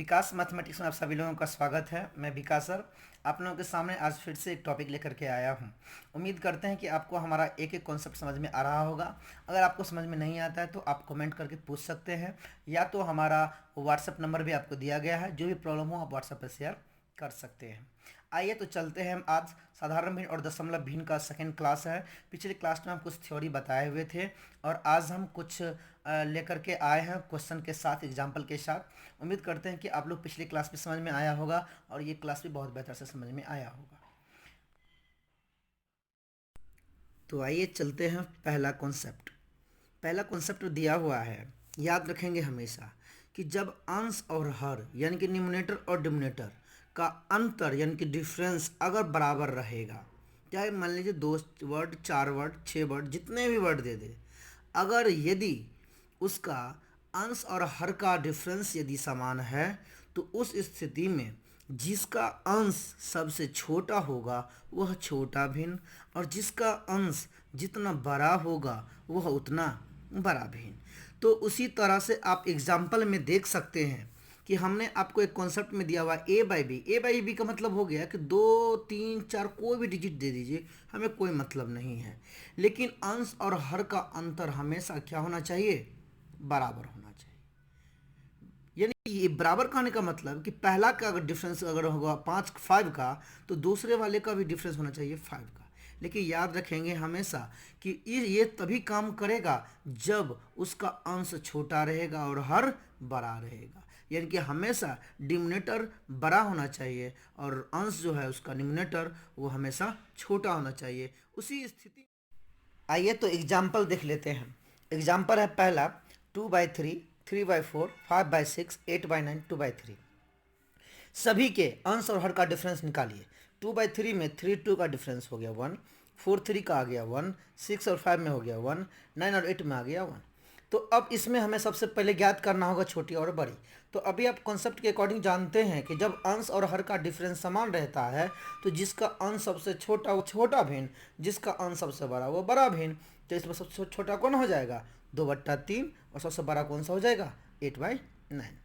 विकास mathematics में आप सभी लोगों का स्वागत है। मैं विकास सर आप लोगों के सामने आज फिर से एक टॉपिक लेकर के आया हूँ। उम्मीद करते हैं कि आपको हमारा एक एक कॉन्सेप्ट समझ में आ रहा होगा। अगर आपको समझ में नहीं आता है तो आप कमेंट करके पूछ सकते हैं, या तो हमारा व्हाट्सएप नंबर भी आपको दिया गया है। जो भी प्रॉब्लम हो आप व्हाट्सएप पर शेयर कर सकते हैं। आइए तो चलते हैं। हम आज साधारण भिन्न और दशमलव भिन्न का सेकंड क्लास है। पिछले क्लास में हम कुछ थ्योरी बताए हुए थे और आज हम कुछ लेकर के आए हैं क्वेश्चन के साथ, एग्जाम्पल के साथ। उम्मीद करते हैं कि आप लोग पिछली क्लास भी समझ में आया होगा और ये क्लास भी बहुत बेहतर से समझ में आया होगा। तो आइए चलते हैं। पहला कॉन्सेप्ट दिया हुआ है, याद रखेंगे हमेशा कि जब अंश और हर यानी कि न्यूमरेटर और डिनोमिनेटर का अंतर यानी कि डिफरेंस अगर बराबर रहेगा, चाहे मान लीजिए 2 वर्ड, 4 वर्ड, 6 वर्ड, जितने भी वर्ड दे दे, अगर यदि उसका अंश और हर का डिफरेंस यदि समान है तो उस स्थिति में जिसका अंश सबसे छोटा होगा वह छोटा भिन्न, और जिसका अंश जितना बड़ा होगा वह उतना बड़ा भिन्न। तो उसी तरह से आप एग्जाम्पल में देख सकते हैं कि हमने आपको एक कॉन्सेप्ट में दिया हुआ ए बाई बी का मतलब हो गया कि 2 3 4 कोई भी डिजिट दे दीजिए, हमें कोई मतलब नहीं है। लेकिन अंश और हर का अंतर हमेशा क्या होना चाहिए? बराबर होना चाहिए। यानी कि ये बराबर कहने का मतलब कि पहला का अगर डिफरेंस अगर होगा 5 का, तो दूसरे वाले का भी डिफरेंस होना चाहिए 5 का। लेकिन याद रखेंगे हमेशा कि ये तभी काम करेगा जब उसका अंश छोटा रहेगा और हर बड़ा रहेगा। यानी कि हमेशा डिनोमिनेटर बड़ा होना चाहिए और अंश जो है उसका न्यूमरेटर वो हमेशा छोटा होना चाहिए। उसी स्थिति आइए तो एग्जाम्पल देख लेते हैं। एग्जाम्पल है पहला 2/3, 3/4, 5/6, 8/9, 2/3। सभी के अंश और हर का डिफरेंस निकालिए। 2/3 में 3 2 का डिफरेंस हो गया 1, 4 3 का आ गया 1, 6 और 5 में हो गया 1, 9 और 8 में आ गया 1। तो अब इसमें हमें सबसे पहले ज्ञात करना होगा छोटी और बड़ी। तो अभी आप कॉन्सेप्ट के अकॉर्डिंग जानते हैं कि जब अंश और हर का डिफरेंस समान रहता है तो जिसका अंश सबसे छोटा वो छोटा भिन्न, जिसका अंश सबसे बड़ा वो बड़ा भिन्न। तो इसमें सबसे छोटा कौन हो जाएगा? 2/3, और सबसे बड़ा कौन सा हो जाएगा? 8/9।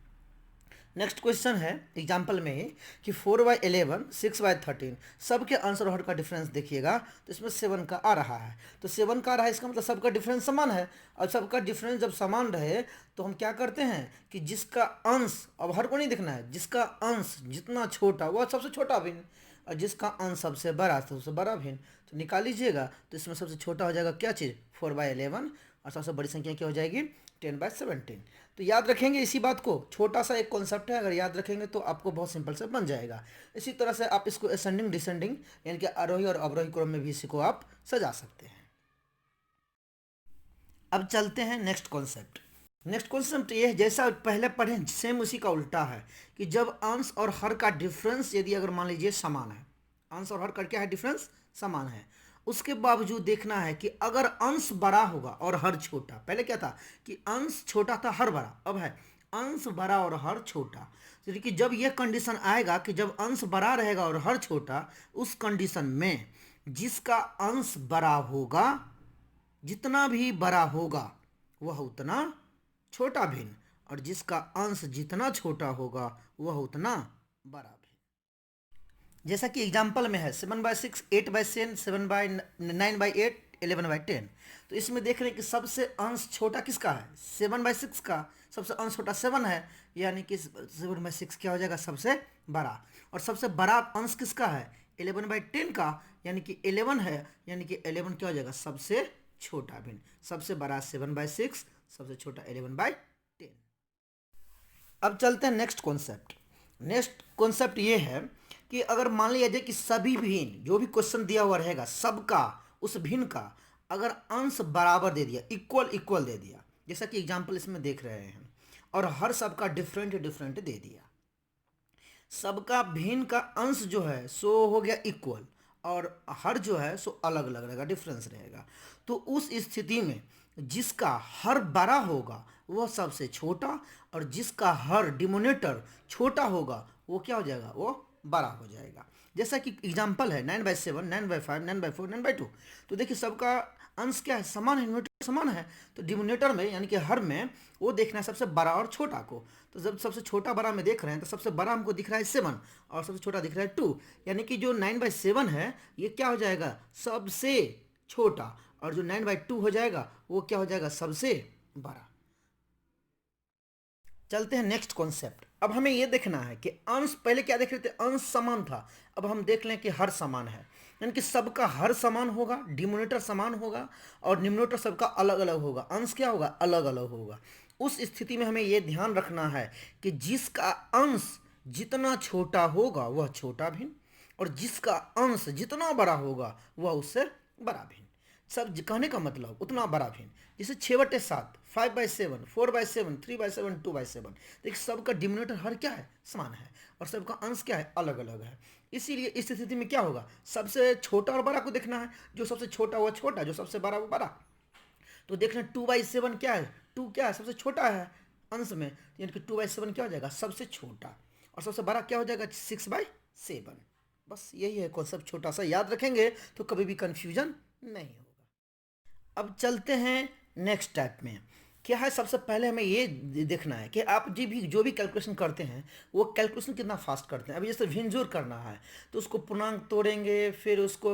नेक्स्ट क्वेश्चन है एग्जाम्पल में ही कि 4/11, 6/13, सबके अंश और हर का डिफरेंस देखिएगा तो इसमें 7 का आ रहा है। तो 7 का आ रहा है, इसका मतलब सबका डिफरेंस समान है। और सबका डिफरेंस जब समान रहे तो हम क्या करते हैं कि जिसका अंश, अब हर को नहीं देखना है, जिसका अंश जितना छोटा वह सबसे छोटा भिन्न, और जिसका अंश सबसे बड़ा सबसे बड़ा भिन्न। तो निकाल लीजिएगा तो इसमें सबसे छोटा हो जाएगा क्या चीज़? 4/11, और सबसे बड़ी संख्या क्या हो जाएगी? 10/17। तो याद रखेंगे इसी बात को। छोटा सा एक कॉन्सेप्ट है, अगर याद रखेंगे तो आपको बहुत सिंपल से बन जाएगा। इसी तरह से आप इसको असेंडिंग डिसेंडिंग यानी कि आरोही और अवरोही क्रम में भी इसी को आप सजा सकते हैं। अब चलते हैं नेक्स्ट कॉन्सेप्ट ये है, जैसा पहले पढ़े सेम उसी का उल्टा है कि जब अंश और हर का डिफरेंस यदि अगर मान लीजिए समान है, अंश और हर का क्या है? डिफरेंस समान है। उसके बावजूद देखना है कि अगर अंश बड़ा होगा और हर छोटा, पहले क्या था कि अंश छोटा था हर बड़ा, अब है अंश बड़ा और हर छोटा। तो देखिए जब यह कंडीशन आएगा कि जब अंश बड़ा रहेगा और हर छोटा, उस कंडीशन में जिसका अंश बड़ा होगा, जितना भी बड़ा होगा वह उतना छोटा भिन्न, और जिसका अंश जितना छोटा होगा वह उतना बड़ा भिन्न। जैसा कि एग्जाम्पल में है 7/6, 8/7, 7/9/8, 11/10। तो इसमें देख रहे हैं कि सबसे अंश छोटा किसका है? 7/6 का। सबसे अंश छोटा 7 है, यानी कि 7/6 क्या हो जाएगा? सबसे बड़ा। और सबसे बड़ा अंश किसका है? 11/10 का, यानी कि 11 है, यानी कि 11 क्या हो जाएगा? सबसे छोटा भिन्न। सबसे बड़ा 7/6, सबसे छोटा 11/10। अब चलते हैं नेक्स्ट कॉन्सेप्ट ये है कि अगर मान लिया जाए कि सभी भिन्न, जो भी क्वेश्चन दिया हुआ रहेगा सबका, उस भिन्न का अगर अंश बराबर दे दिया, इक्वल दे दिया, जैसा कि एग्जाम्पल इसमें देख रहे हैं, और हर सबका डिफरेंट दे दिया, सबका भिन्न का अंश जो है सो हो गया इक्वल, और हर जो है सो अलग अलग रहेगा, डिफरेंस रहेगा। तो उस स्थिति में जिसका हर बड़ा होगा वह सबसे छोटा, और जिसका हर डिनोमिनेटर छोटा होगा वो क्या हो जाएगा, वो बड़ा हो जाएगा। जैसा कि एग्जाम्पल है 9/7, 9/5, 9/4, 9/2। तो देखिए सबका अंश क्या है, समान है, न्यूमरेटर समान है। तो डिनोमिनेटर में यानी कि हर में वो देखना है सबसे बड़ा और छोटा को। तो जब सबसे छोटा बड़ा में देख रहे हैं तो सबसे बड़ा हमको दिख रहा है 7 और सबसे छोटा दिख रहा है 2, यानी कि जो 9/7 है ये क्या हो जाएगा, सबसे छोटा, और जो 9/2 हो जाएगा वो क्या हो जाएगा, सबसे बड़ा। चलते हैं नेक्स्ट कॉन्सेप्ट। अब हमें यह देखना है कि अंश, पहले क्या देख रहे थे, अंश समान था। अब हम देख लें कि हर समान है, यानी कि सबका हर समान होगा, डिनोमिनेटर समान होगा और न्यूमरेटर सबका अलग अलग होगा, अंश क्या होगा, अलग अलग होगा। उस स्थिति में हमें यह ध्यान रखना है कि जिसका अंश जितना छोटा होगा वह छोटा भिन्न, और जिसका अंश जितना बड़ा होगा वह उससे बड़ा भिन्न। सब कहने का मतलब उतना बड़ा भिन्न। जैसे 6/7, 5/7, 4/7, 3/7, 2/7। देखिए सबका डिनोमिनेटर हर क्या है, समान है, और सबका अंश क्या है, अलग अलग है। इसीलिए इस स्थिति में क्या होगा, सबसे छोटा और बड़ा को देखना है, जो सबसे छोटा वो छोटा, जो सबसे बड़ा वो बड़ा। तो देखना 2/7 क्या है, 2 क्या है, सबसे छोटा है अंश में, यानी कि 2/7 क्या हो जाएगा, सबसे छोटा, और सबसे बड़ा क्या हो जाएगा, 6/7। बस यही है कॉन्सेप्ट, छोटा सा याद रखेंगे तो कभी भी कंफ्यूजन नहीं होगा। अब चलते हैं नेक्स्ट टाइप में। क्या है, सबसे पहले हमें ये देखना है कि आप जो भी कैलकुलेशन करते हैं वो कैलकुलेशन कितना फास्ट करते हैं। अभी जैसे भिन्न करना है तो उसको पूर्णांक तोड़ेंगे, फिर उसको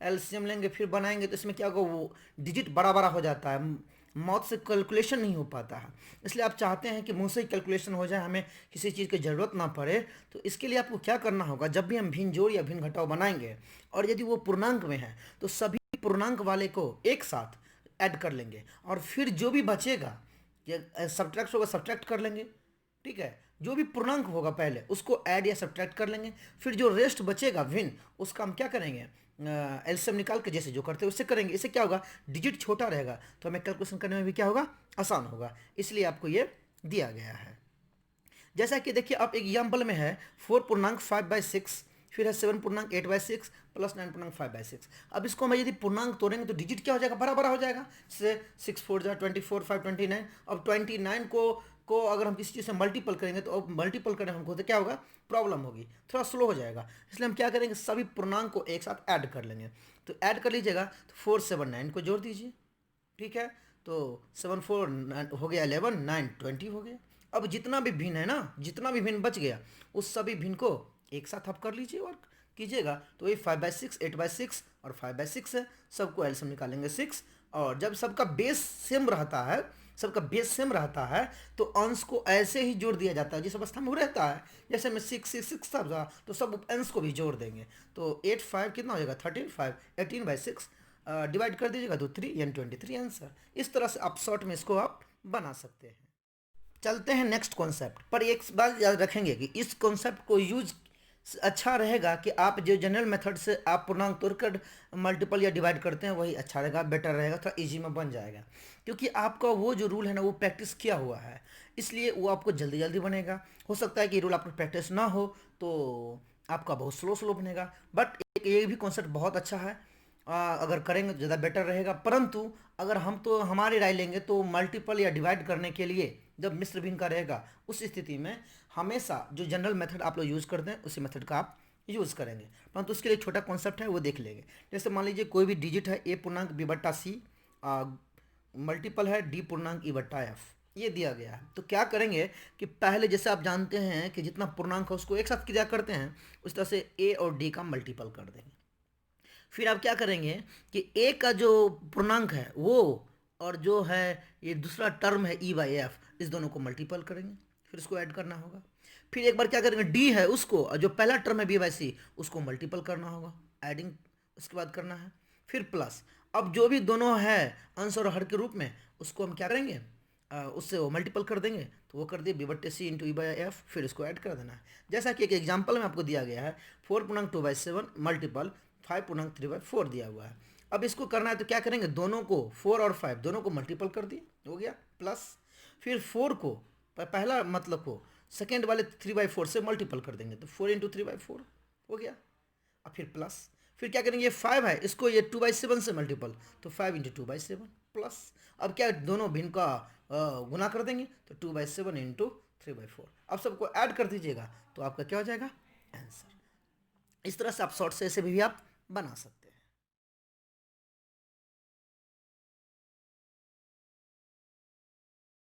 एलसीएम लेंगे, फिर बनाएंगे, तो इसमें क्या होगा, वो डिजिट बड़ा बड़ा हो जाता है, मौत से कैलकुलेशन नहीं हो पाता है। इसलिए आप चाहते हैं कि मुँह से ही कैलकुलेशन हो जाए, हमें किसी चीज़ की ज़रूरत ना पड़े। तो इसके लिए आपको क्या करना होगा, जब भी हम भिन्न जोड़ या भिन्न घटाव बनाएंगे और यदि वो पूर्णांक में है तो सभी पूर्णांक वाले को एक साथ ऐड कर लेंगे, और फिर जो भी बचेगा, ये सब्ट्रैक्ट होगा, सब्ट्रैक्ट कर लेंगे। ठीक है, जो भी पूर्णांक होगा पहले उसको ऐड या सब्ट्रैक्ट कर लेंगे, फिर जो रेस्ट बचेगा भिन्न उसका हम क्या करेंगे, एलसीएम निकाल के जैसे जो करते हैं उससे करेंगे। इससे क्या होगा, डिजिट छोटा रहेगा तो हमें कैलकुलेशन करने में भी क्या होगा, आसान होगा। इसलिए आपको ये दिया गया है। जैसा कि देखिए आप एग्जाम्पल में है 4.5/6, फिर है 7.8/6 प्लस 9.5/6। अब इसको हम यदि पूर्णांक तोड़ेंगे तो डिजिट क्या हो जाएगा, बड़ा बड़ा हो जाएगा। जैसे 6×4 = 24, 5 29। अब 29 को अगर हम किसी चीज़ से मल्टीपल करेंगे तो अब मल्टीपल करें हमको तो क्या होगा, प्रॉब्लम होगी, थोड़ा स्लो हो जाएगा। इसलिए हम क्या करेंगे, सभी पूर्णांक को एक साथ ऐड कर लेंगे। तो ऐड कर लीजिएगा, तो 4 7 9 को जोड़ दीजिए। ठीक है, तो 7 4 हो गया 11, 9 20 हो गया। अब जितना भी भिन्न है ना, जितना भी भिन्न बच गया उस सभी भिन्न को एक साथ आप कर लीजिए और कीजिएगा। तो ये 5/6, 8/6 और 5/6 है, सबको एलसीएम निकालेंगे 6। और जब सबका बेस सेम रहता है, सबका बेस सेम रहता है तो अंश को ऐसे ही जोड़ दिया जाता है जिस अवस्था में वो रहता है। जैसे में 6 सब था तो सब अंश को भी जोड़ देंगे। तो 8 5 कितना हो जाएगा, 13 5, 18/6 डिवाइड कर दीजिएगा तो 3 यानी 23 आंसर। इस तरह से आप शॉर्ट में इसको आप बना सकते हैं। चलते हैं नेक्स्ट कॉन्सेप्ट पर। एक बात याद रखेंगे कि इस कॉन्सेप्ट को यूज अच्छा रहेगा कि आप जो जनरल मेथड से आप पूर्णांक तोड़कर मल्टीपल या डिवाइड करते हैं वही अच्छा रहेगा, बेटर रहेगा, थोड़ा इजी में बन जाएगा। क्योंकि आपका वो जो रूल है ना वो प्रैक्टिस किया हुआ है, इसलिए वो आपको जल्दी जल्दी बनेगा। हो सकता है कि रूल आपको प्रैक्टिस ना हो तो आपका बहुत स्लो स्लो बनेगा, बट एक ये भी कॉन्सेप्ट बहुत अच्छा है। अगर करेंगे तो ज़्यादा बेटर रहेगा। परंतु अगर हम तो हमारी राय लेंगे तो मल्टीपल या डिवाइड करने के लिए जब मिश्र भिन्न का रहेगा उस स्थिति में हमेशा जो जनरल मेथड आप लोग यूज़ करते हैं उसी मेथड का आप यूज़ करेंगे। परंतु उसके लिए छोटा कॉन्सेप्ट है वो देख लेंगे। जैसे मान लीजिए कोई भी डिजिट है A पूर्णांक B/C, मल्टीपल है D पूर्णांक E/F, ये दिया गया है। तो क्या करेंगे कि पहले जैसे आप जानते हैं कि जितना पूर्णांक है उसको एक साथ क्रिया करते हैं, उस तरह से A और D का मल्टीपल कर देंगे। फिर आप क्या करेंगे कि ए का जो पूर्णांक है वो और जो है ये दूसरा टर्म है E/F, इस दोनों को मल्टीपल करेंगे, फिर इसको ऐड करना होगा। फिर एक बार क्या करेंगे, डी है उसको और जो पहला टर्म है B/C उसको मल्टीपल करना होगा, एडिंग उसके बाद करना है। फिर प्लस, अब जो भी दोनों है अंश और हर के रूप में उसको हम क्या करेंगे, उससे वो मल्टीपल कर देंगे, तो वो कर दिए B/C × E/F, फिर इसको ऐड कर देना है। जैसा कि एक एग्जाम्पल में आपको दिया गया है 4.2/7 मल्टीपल 5.3/4 दिया हुआ है। अब इसको करना है तो क्या करेंगे, दोनों को 4 और 5 दोनों को मल्टीपल कर दिए, हो गया प्लस। फिर 4 को पहला मतलब को सेकेंड वाले 3/4 से मल्टीपल कर देंगे तो 4 × 3/4 हो गया। अब फिर प्लस, फिर क्या करेंगे, ये 5 है इसको ये 2/7 से मल्टीपल तो 5 × 2/7 प्लस। अब क्या दोनों भिन्न का गुना कर देंगे तो 2/7 × 3/4। अब सबको ऐड कर दीजिएगा तो आपका क्या हो जाएगा आंसर। इस तरह से आप शॉर्ट से ऐसे भी आप बना सकते हैं।